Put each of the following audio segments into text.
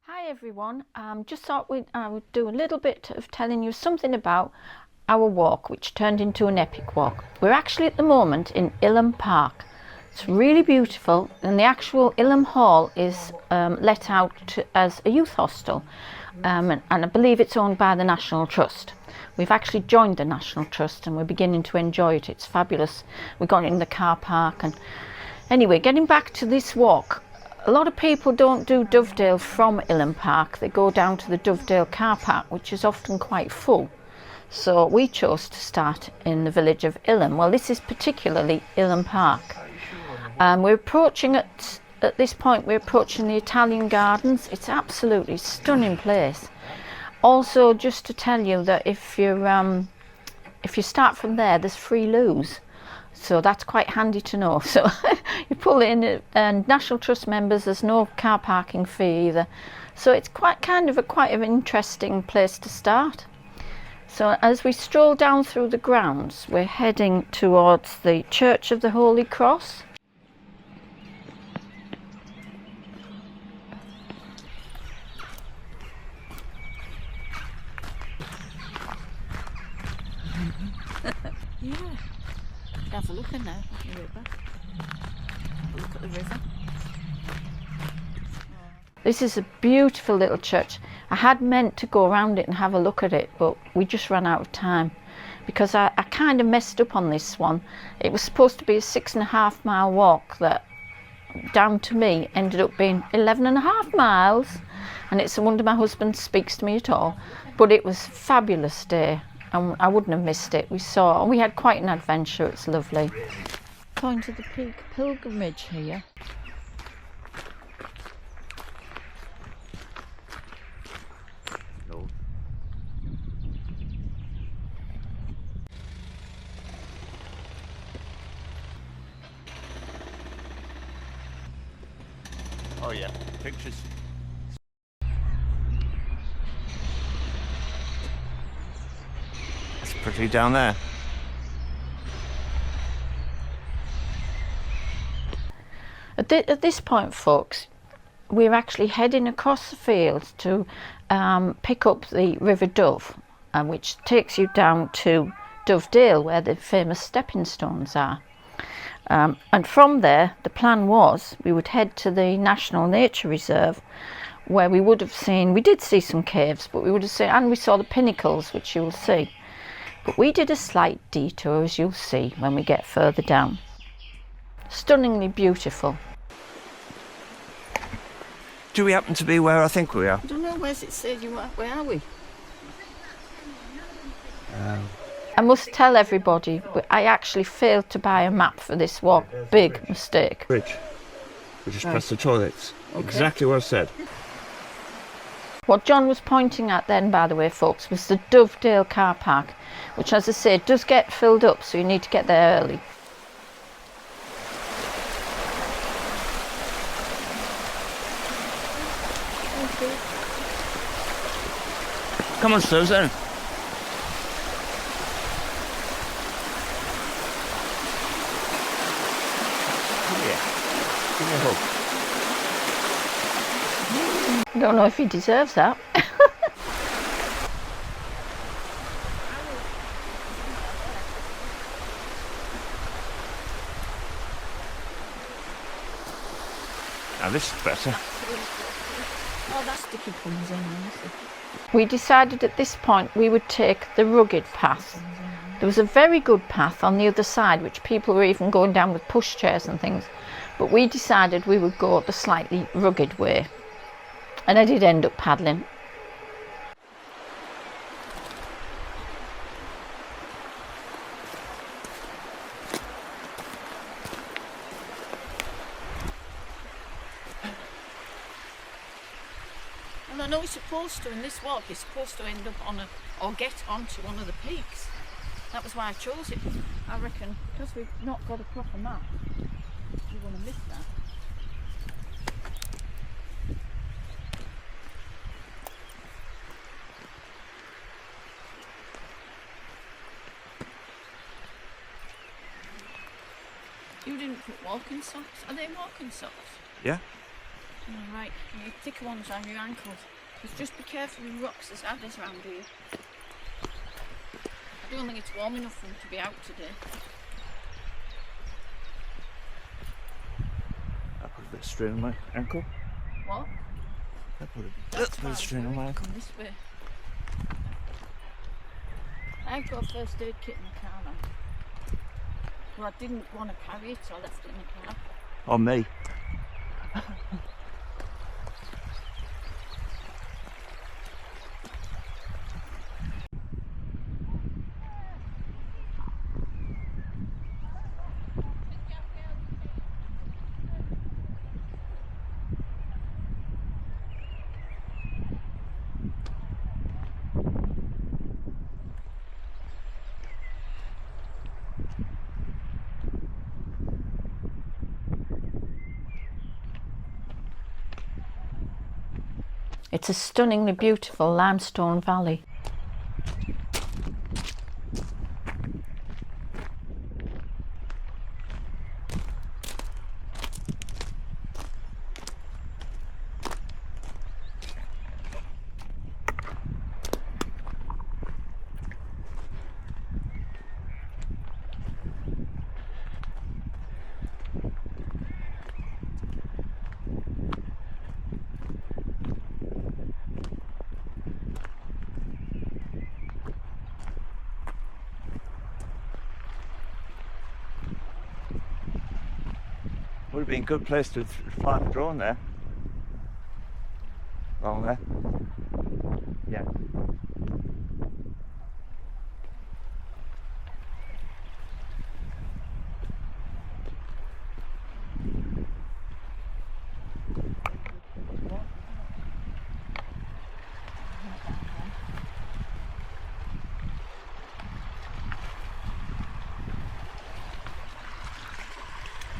Hi everyone, just thought I would do a little bit of telling you something about our walk, which turned into an epic walk. We're actually at the moment in Ilham Park. It's really beautiful, and the actual Ilham Hall is let out as a youth hostel, and I believe it's owned by the National Trust. We've actually joined the National Trust and we're beginning to enjoy it. It's fabulous. We got in the car park, and anyway, getting back to this walk. A lot of people don't do Dovedale from Ilham Park. They go down to the Dovedale car park, which is often quite full. So we chose to start in the village of Ilham. Well, this is particularly Ilham Park. We're approaching at this point, we're approaching the Italian Gardens. It's absolutely stunning place. Also, just to tell you that if you start from there, there's free loos. So that's quite handy to know. So you pull in, and National Trust members, there's no car parking fee either. So it's quite an interesting place to start. So as we stroll down through the grounds, we're heading towards the Church of the Holy Cross. Yeah. Have a look in there, at the river. Have a look at the river. This is a beautiful little church. I had meant to go around it and have a look at it, but we just ran out of time because I kind of messed up on this one. It was supposed to be a 6.5 mile walk that, down to me, ended up being 11.5 miles, and it's a wonder my husband speaks to me at all. But it was a fabulous day. And I wouldn't have missed it. We had quite an adventure. It's lovely. Going to the peak pilgrimage here. No. Oh yeah, pictures. Pretty down there. At this point, folks, we're actually heading across the fields to pick up the River Dove, which takes you down to Dovedale, where the famous stepping stones are. And from there, the plan was we would head to the National Nature Reserve, where we did see some caves, but and we saw the pinnacles, which you will see. But we did a slight detour, as you'll see when we get further down. Stunningly beautiful. Do we happen to be where I think we are? I don't know, where's it said you are? Where are we? I must tell everybody, I actually failed to buy a map for this walk. Big mistake. Bridge. We just passed the toilets. Okay. Exactly what I said. What John was pointing at then, by the way, folks, was the Dovedale car park, which, as I say, does get filled up, so you need to get there early. Come on, Susan. Come here. Give me a hug. I don't know if he deserves that. Now this is better. Oh, that sticky comes in, honestly. We decided at this point we would take the rugged path. There was a very good path on the other side, which people were even going down with pushchairs and things. But we decided we would go the slightly rugged way. And I did end up paddling. And I know it's supposed to, in this walk, it's supposed to end up or get onto one of the peaks. That was why I chose it. I reckon, because we've not got a proper map, you're going to miss that. You didn't put walking socks? Are they walking socks? Yeah. Right, you need thicker ones on your ankles. Just be careful with rocks as adders around here. I don't think it's warm enough for them to be out today. I put a bit of strain on my ankle. What? I put a little bit of strain on my ankle. Come this way. I've got a first aid kit in the car now. Well, I didn't want to carry it, so I left it in the car. On me. It's a stunningly beautiful limestone valley. Would have been a good place to fly the drone there. Along there. Yeah.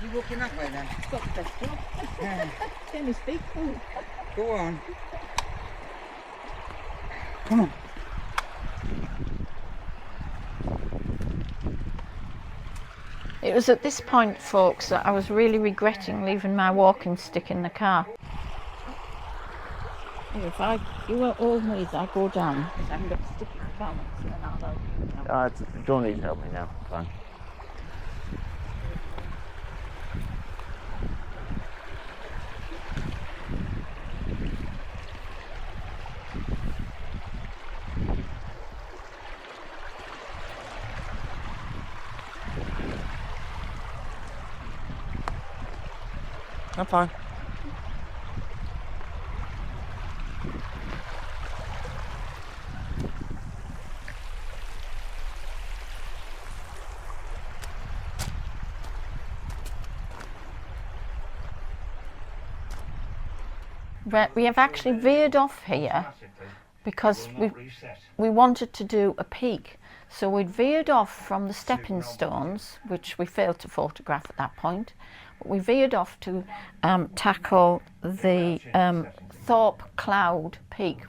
You walking that way then? It's got the best job. Can you speak? Go on. Come on. It was at this point, folks, that I was really regretting leaving my walking stick in the car. If you were all me as I go down, because I'm going to stick it to balance and then I'll help you now. Don't need to help me now. Fine. I'm fine. We have actually veered off here because we wanted to do a peak. So we'd veered off from the stepping stones, which we failed to photograph at that point. But we veered off to tackle the Thorpe Cloud Peak.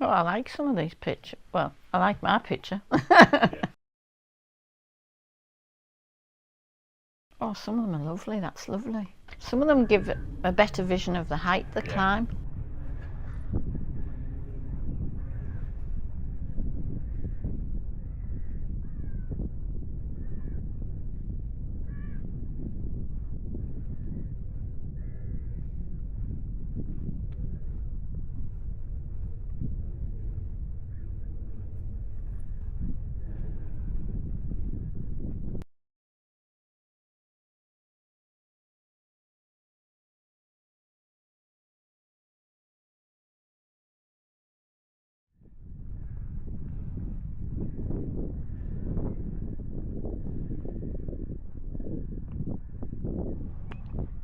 Oh, I like some of these pictures. Well, I like my picture. Oh, some of them are lovely. That's lovely. Some of them give a better vision of the height they climb.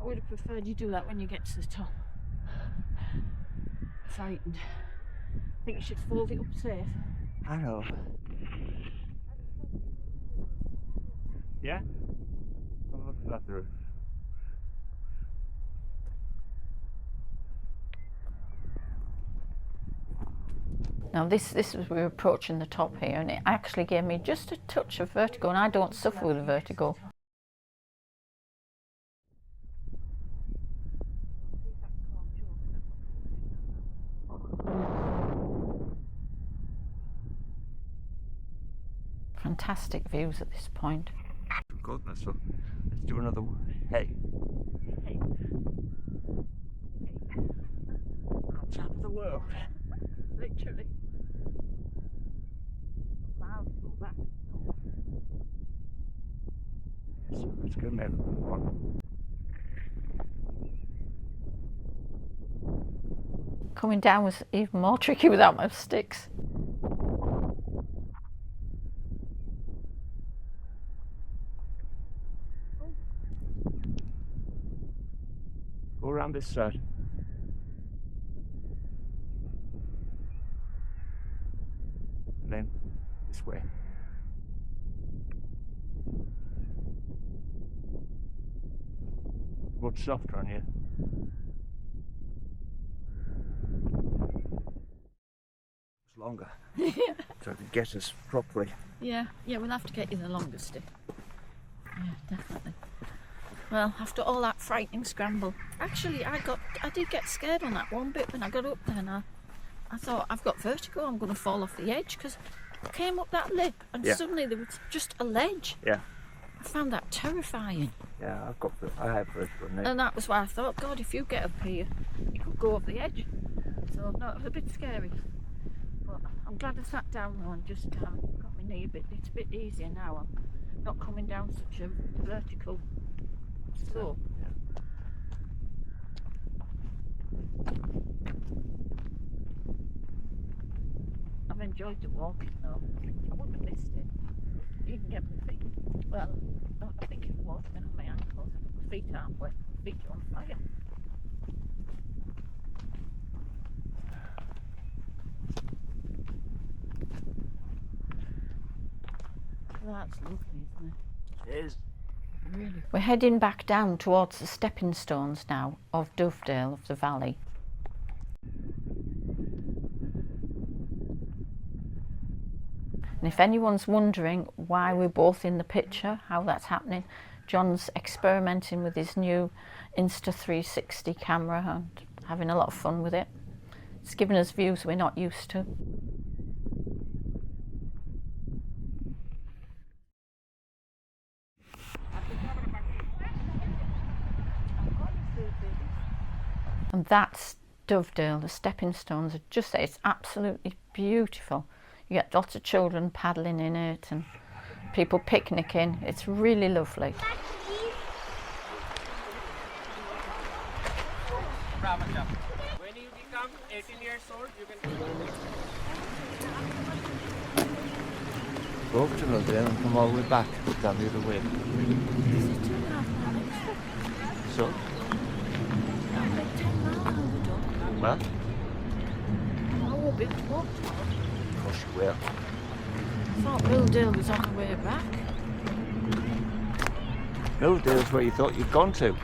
I would have preferred you do that when you get to the top. Frightened. I think you should fold it up safe. I know. Yeah? I'm looking at the roof. Now this was, we were approaching the top here, and it actually gave me just a touch of vertigo, and I don't suffer with vertigo. fantastic views at this point. Goodness, so let's do another hey. On top of the world. Literally. Miles go back. So let's go now. Coming down was even more tricky without my sticks. Go around this side. And then this way. Much softer on you. It's longer. So I can get us properly. Yeah, we'll have to get you the longer stick. Yeah, definitely. Well, after all that frightening scramble, actually I did get scared on that one bit when I got up there, and I thought, I've got vertigo, I'm going to fall off the edge, because I came up that lip and suddenly there was just a ledge. Yeah. I found that terrifying. Yeah, I have vertigo now. And that was why I thought, God, if you get up here, you could go off the edge. So, no, it was a bit scary. But I'm glad I sat down though and just got my knee a bit. It's a bit easier now. I'm not coming down such a vertical slope. I've enjoyed the walking though. I wouldn't have missed it. You can get my feet. Well, I think it was on my ankles. My feet aren't wet. My feet are on fire. That's lovely, isn't it? It is. Really. We're heading back down towards the stepping stones now of Dovedale, of the valley. And if anyone's wondering why we're both in the picture, how that's happening, John's experimenting with his new Insta360 camera and having a lot of fun with it. It's given us views we're not used to. And that's Dovedale. The stepping stones are just there. It's absolutely beautiful. You get lots of children paddling in it and people picnicking. It's really lovely. When you become 18 years old, you can Go up to Dovedale and come all the way back down the other way. So? Well? I will be walked. Of course you will. I thought Dovedale was on the way back. Dovedale's where you thought you'd gone to.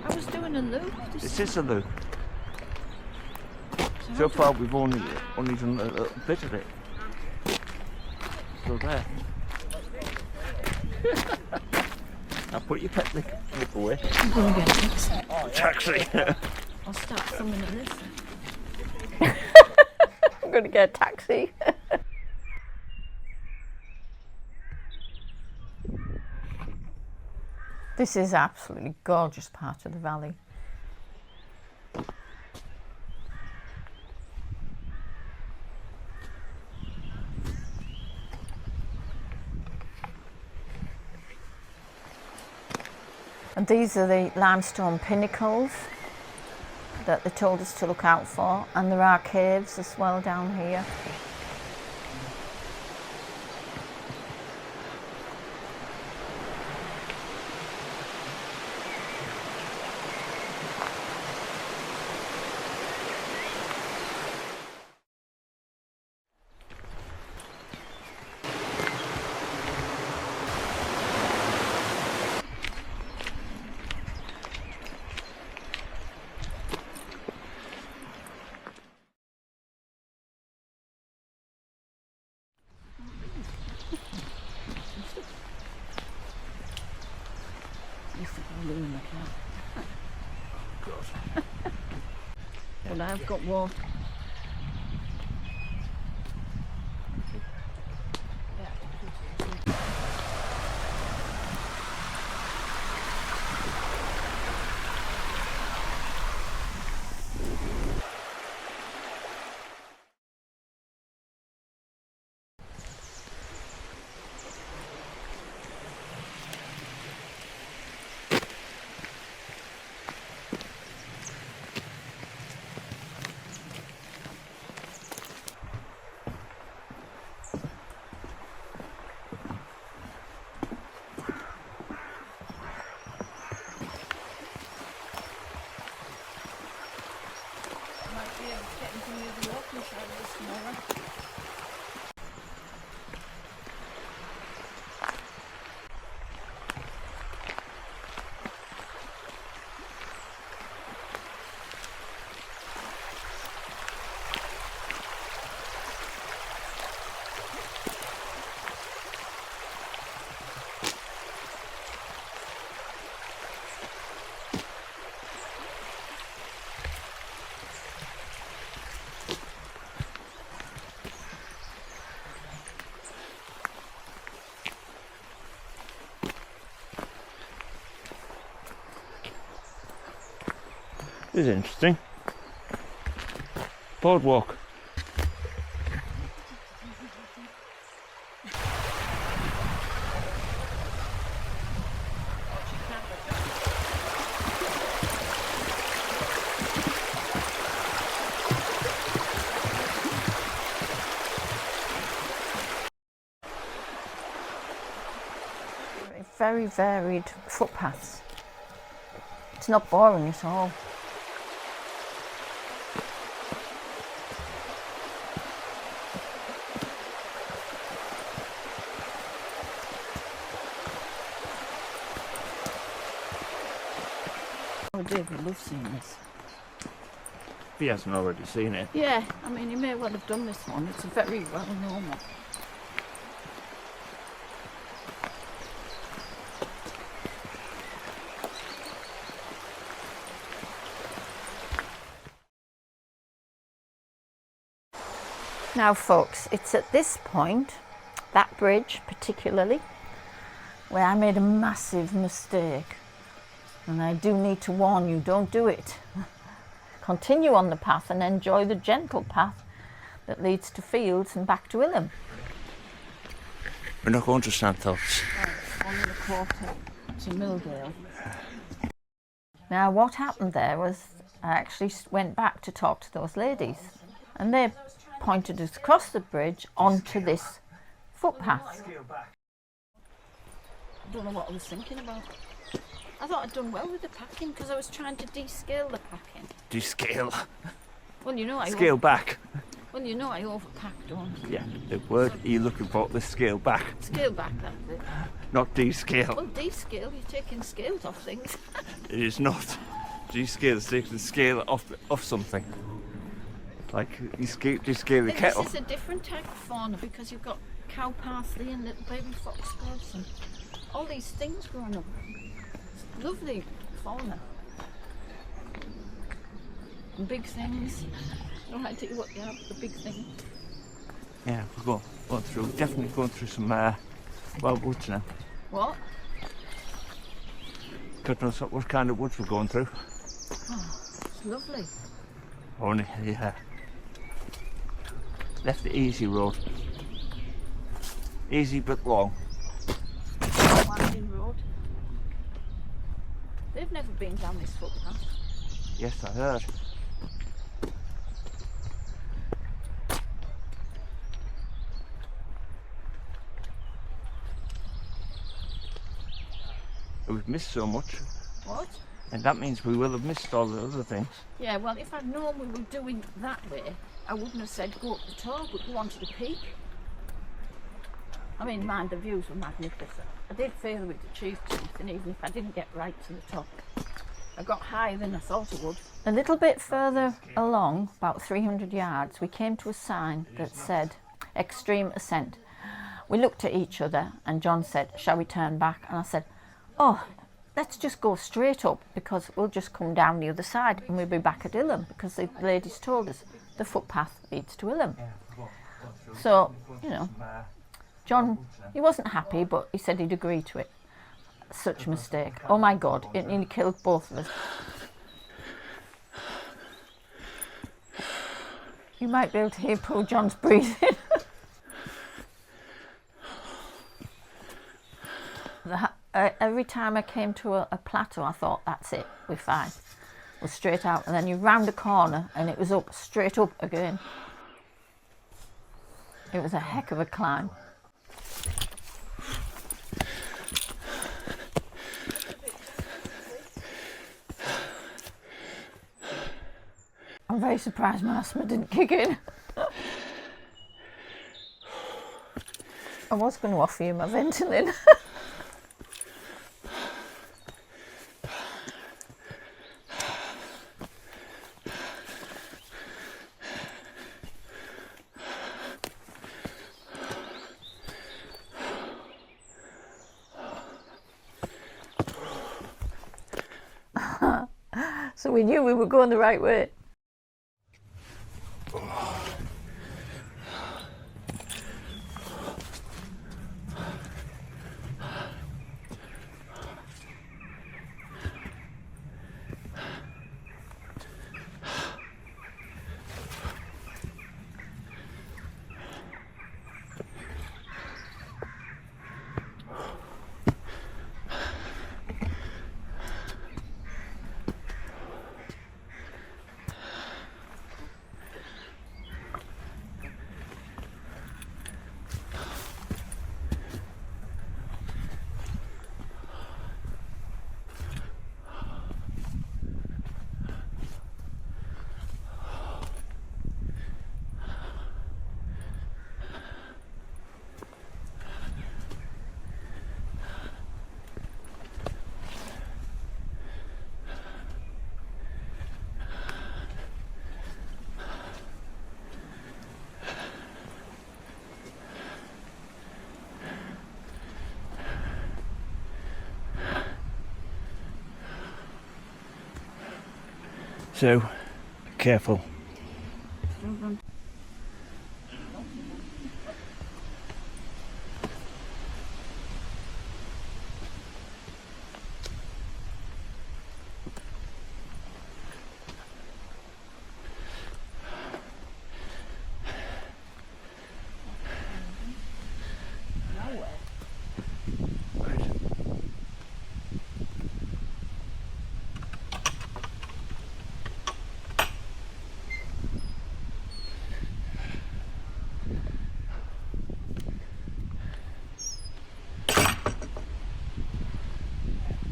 I was doing a loop. This is a loop. So far we've only done a little bit of it. Still there. Now put your pet lick away. I'm going to get a taxi. Taxi. I'll start filming at this. I'm going to get a taxi. This is absolutely gorgeous part of the valley. And these are the limestone pinnacles that they told us to look out for, and there are caves as well down here. But I've got water. This is interesting. Boardwalk. Very varied footpaths. It's not boring at all. Oh, David loves seeing this. If he hasn't already seen it. Yeah, I mean, he may well have done this one. It's a very well known one. Now folks, it's at this point, that bridge particularly, where I made a massive mistake. And I do need to warn you, don't do it. Continue on the path and enjoy the gentle path that leads to fields and back to Ilham. We're not going to Santos. On the quarter to Milldale. Now what happened there was I actually went back to talk to those ladies and they pointed us across the bridge onto this footpath. I don't know what I was thinking about. I thought I'd done well with the packing because I was trying to descale the packing. Descale. Well, you know I Scale back. Well, you know I overpack, don't I? Yeah, the word you're looking for is scale back, Scale back, that's it. not descale. Well, descale, you're taking scales off things. It is not. Descale is taking the scale off something. Like you descale the kettle. This is a different type of fauna because you've got cow parsley and little baby foxgloves and all these things growing up. It's lovely fauna. And big things. No idea what they are, but the big things. Yeah, we're going through, definitely going through some wild woods now. What? God knows what kind of woods we're going through. Oh, it's lovely. Only, yeah. Left the easy road. Easy but long. Winding road. They've never been down this footpath. Yes, I heard. We've missed so much, What? and that means we will have missed all the other things. Yeah, well, if I'd known we were doing that way, I wouldn't have said go up the top, but go on to the peak. I mean, mind, the views were magnificent. I did fail with the chief tooth, and even if I didn't get right to the top, I got higher than I thought I would. A little bit further along, about 300 yards, we came to a sign that said, extreme ascent. We looked at each other, and John said, shall we turn back? And I said, oh, let's just go straight up because we'll just come down the other side and we'll be back at Ilham because the ladies told us the footpath leads to Ilham. So, you know, John, he wasn't happy, but he said he'd agree to it. Such a mistake. Oh my God, it nearly killed both of us. You might be able to hear poor John's breathing. Every time I came to a plateau, I thought, that's it, we're fine. We're straight out. And then you round a corner and it was up, straight up again. It was a heck of a climb. I'm very surprised my asthma didn't kick in. I was going to offer you my Ventolin. So we knew we were going the right way. So, careful.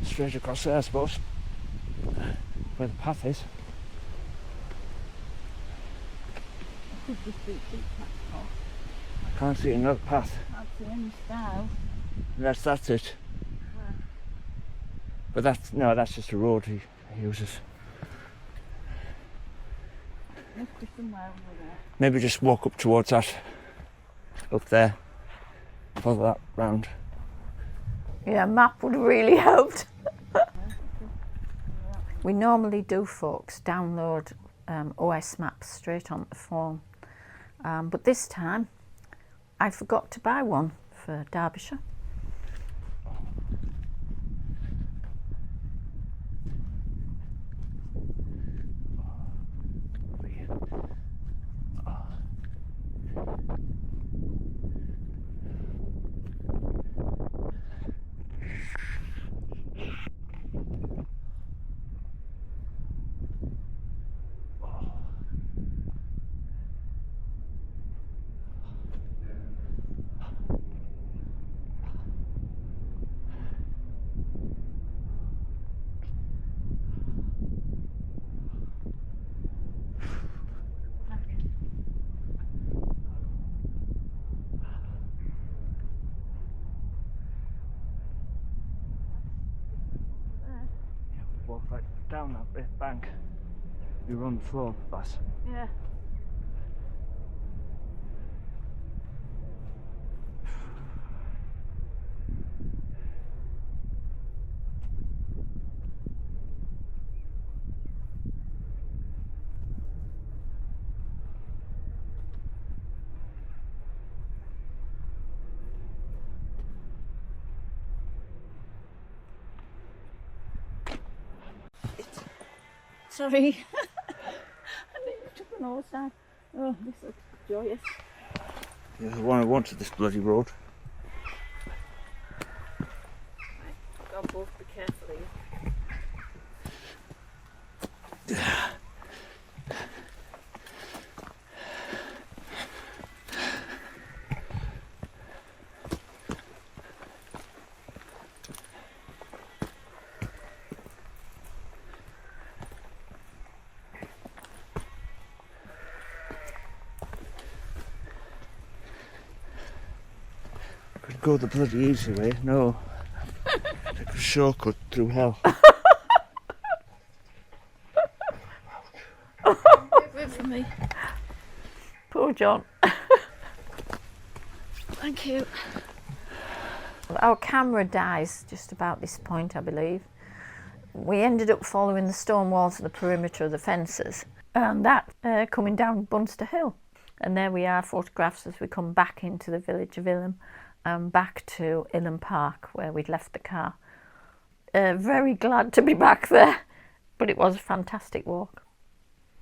Straight across there, I suppose, where the path is. I can't see another path. Can't see any style. That's it. But that's just a road he uses. Must be somewhere over there. Maybe just walk up towards that, up there, follow that round. Yeah, a map would have really helped. We normally do, folks, download OS maps straight onto the phone. But this time, I forgot to buy one for Derbyshire. Walk right down that bit bank. You're on the floor, boss. Yeah. Sorry. I think I took an all side. Oh, this looks joyous. You're the one who wanted this bloody road. Got both be careful here. Could go the bloody easy way. No. Take a shortcut through hell. Wait for me. Poor John. Thank you. Our camera dies just about this point, I believe. We ended up following the stone walls of the perimeter of the fences, and that coming down Bunster Hill. And there we are, photographs as we come back into the village of Ilham and back to Ilham Park where we'd left the car. Very glad to be back there, but it was a fantastic walk.